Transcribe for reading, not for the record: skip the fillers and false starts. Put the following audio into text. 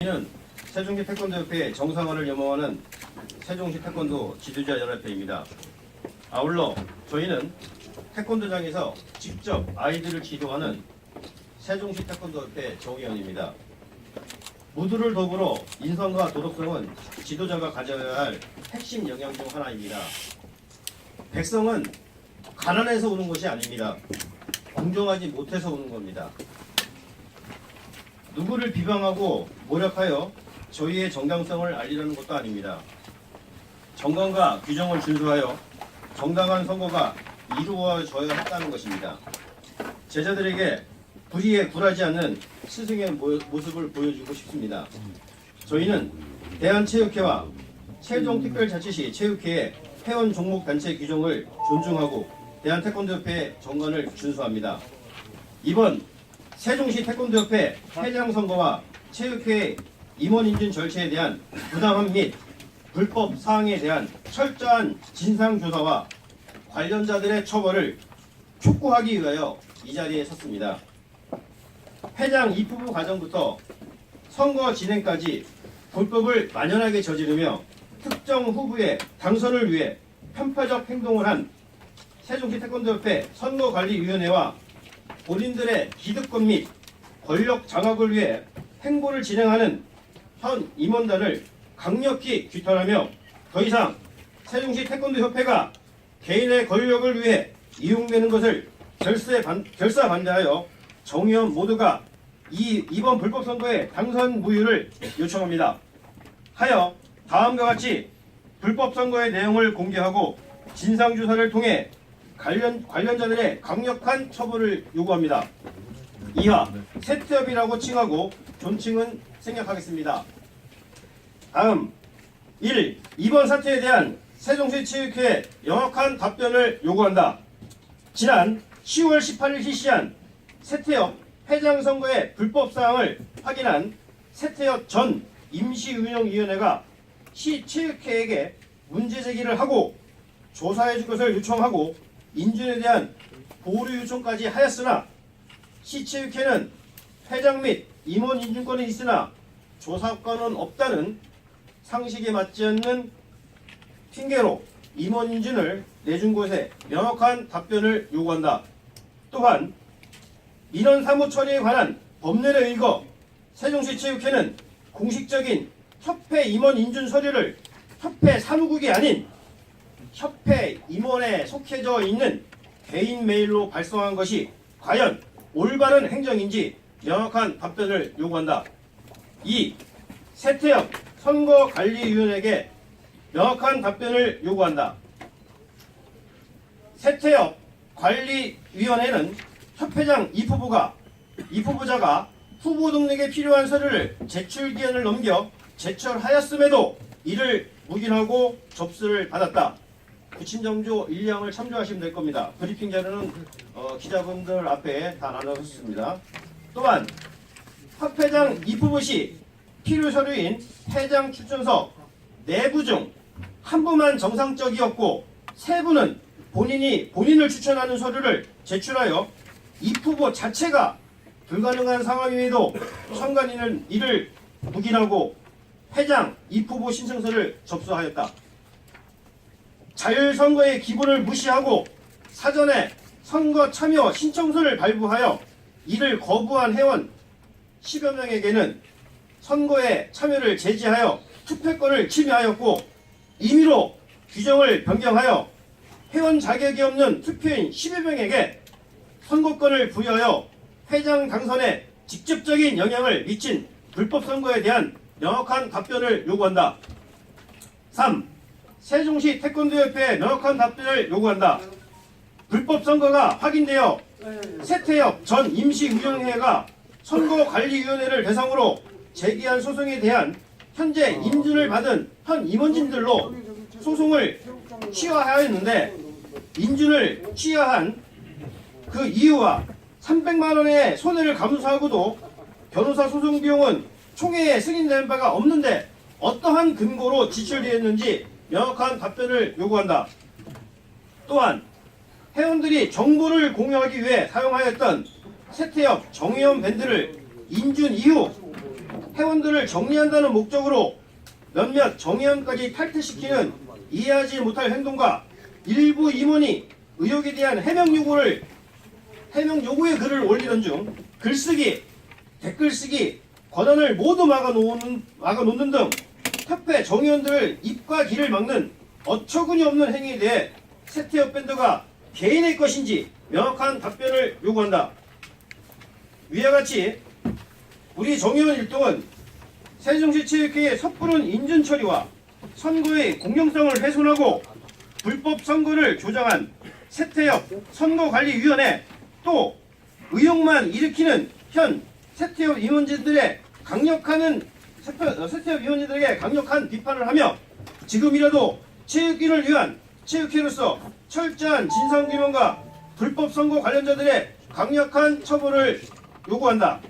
저희는 세종시 태권도협회 정상화를 염원하는 세종시 태권도 지도자 연합회입니다. 아울러 저희는 태권도장에서 직접 아이들을 지도하는 세종시 태권도협회 정의원입니다. 모두를 더불어 인성과 도덕성은 지도자가 가져야 할 핵심 영역 중 하나입니다. 백성은 가난해서 오는 것이 아닙니다. 공정하지 못해서 오는 겁니다. 누구를 비방하고 모략하여 저희의 정당성을 알리려는 것도 아닙니다. 정관과 규정을 준수하여 정당한 선거가 이루어져야 했다는 것입니다. 제자들에게 불의에 굴하지 않는 스승의 모습을 보여주고 싶습니다. 저희는 대한체육회와 세종특별자치시 체육회의 회원 종목 단체 규정을 존중하고 대한태권도협회 정관을 준수합니다. 이번 세종시 태권도협회 회장 선거와 체육회 임원 인준 절차에 대한 부당함 및 불법 사항에 대한 철저한 진상조사와 관련자들의 처벌을 촉구하기 위하여 이 자리에 섰습니다. 회장 입후보 과정부터 선거 진행까지 불법을 만연하게 저지르며 특정 후보의 당선을 위해 편파적 행동을 한 세종시 태권도협회 선거관리위원회와 본인들의 기득권 및 권력 장악을 위해 행보를 진행하는 현 임원단을 강력히 규탄하며 더 이상 세종시 태권도협회가 개인의 권력을 위해 이용되는 것을 결사 반대하여 정의원 모두가 이번 불법 선거의 당선 무효를 요청합니다. 하여 다음과 같이 불법 선거의 내용을 공개하고 진상조사를 통해 관련자들의 강력한 처벌을 요구합니다. 이하 세트업이라고 칭하고 존칭은 생략하겠습니다. 다음 1. 이번 사태에 대한 세종시 체육회의 명확한 답변을 요구한다. 지난 10월 18일 실시한 세태엽 회장 선거의 불법 사항을 확인한 세태엽 전 임시운영위원회가 시 체육회에게 문제 제기를 하고 조사해 줄 것을 요청하고 인준에 대한 보류 요청까지 하였으나 시체육회는 회장 및 임원 인준권은 있으나 조사권은 없다는 상식에 맞지 않는 핑계로 임원 인준을 내준 곳에 명확한 답변을 요구한다. 또한 민원 사무 처리에 관한 법률에 의거 세종시 체육회는 공식적인 협회 임원 인준 서류를 협회 사무국이 아닌 협회 임원에 속해져 있는 개인 메일로 발송한 것이 과연 올바른 행정인지 명확한 답변을 요구한다. 2. 세태엽 선거관리위원회에게 명확한 답변을 요구한다. 세태엽 관리위원회는 협회장 입후보자가 후보 등록에 필요한 서류를 제출 기한을 넘겨 제출하였음에도 이를 묵인하고 접수를 받았다. 구친정조 1, 2항을 참조하시면 될 겁니다. 브리핑 자료는 기자분들 앞에 다 나눠줬습니다. 또한 협회장 입후보 시 필요 서류인 회장 추천서 4부 중 한 부만 정상적이었고 3부는 본인을 추천하는 서류를 제출하여 입후보 자체가 불가능한 상황임에도 선관위는 이를 묵인하고 회장 입후보 신청서를 접수하였다. 자율선거의 기본을 무시하고 사전에 선거 참여 신청서를 발부하여 이를 거부한 회원 10여 명에게는 선거에 참여를 제지하여 투표권을 침해하였고 임의로 규정을 변경하여 회원 자격이 없는 투표인 10여 명에게 선거권을 부여하여 회장 당선에 직접적인 영향을 미친 불법 선거에 대한 명확한 답변을 요구한다. 3. 세종시 태권도협회에 명확한 답변을 요구한다. 불법 선거가 확인되어 세태엽 전 임시운영회가 선거관리위원회를 대상으로 제기한 소송에 대한 현재 인준을 받은 현 임원진들로 소송을 취하하였는데 인준을 취하한 그 이유와 300만 원의 손해를 감수하고도 변호사 소송 비용은 총회에 승인된 바가 없는데 어떠한 근거로 지출되었는지 명확한 답변을 요구한다. 또한 회원들이 정보를 공유하기 위해 사용하였던 세태엽 정의원 밴드를 인준 이후 회원들을 정리한다는 목적으로 몇몇 정의원까지 탈퇴시키는 이해하지 못할 행동과 일부 임원이 의혹에 대한 해명 요구의 글을 올리던 중 글쓰기, 댓글 쓰기, 권한을 모두 막아놓는 등 협회 정의원들을 입과 귀를 막는 어처구니 없는 행위에 대해 세태엽 밴드가 개인의 것인지 명확한 답변을 요구한다. 위와 같이 우리 정의원 일동은 세종시체육회의 섣부른 인준 처리와 선거의 공정성을 훼손하고 불법 선거를 조장한 세태엽 선거관리위원회 또 의혹만 일으키는 현 세태엽 임원진들의 세태엽 임원진들에게 강력한 비판을 하며 지금이라도 체육인을 위한 체육회로서 철저한 진상규명과 불법 선거 관련자들의 강력한 처벌을 요구한다.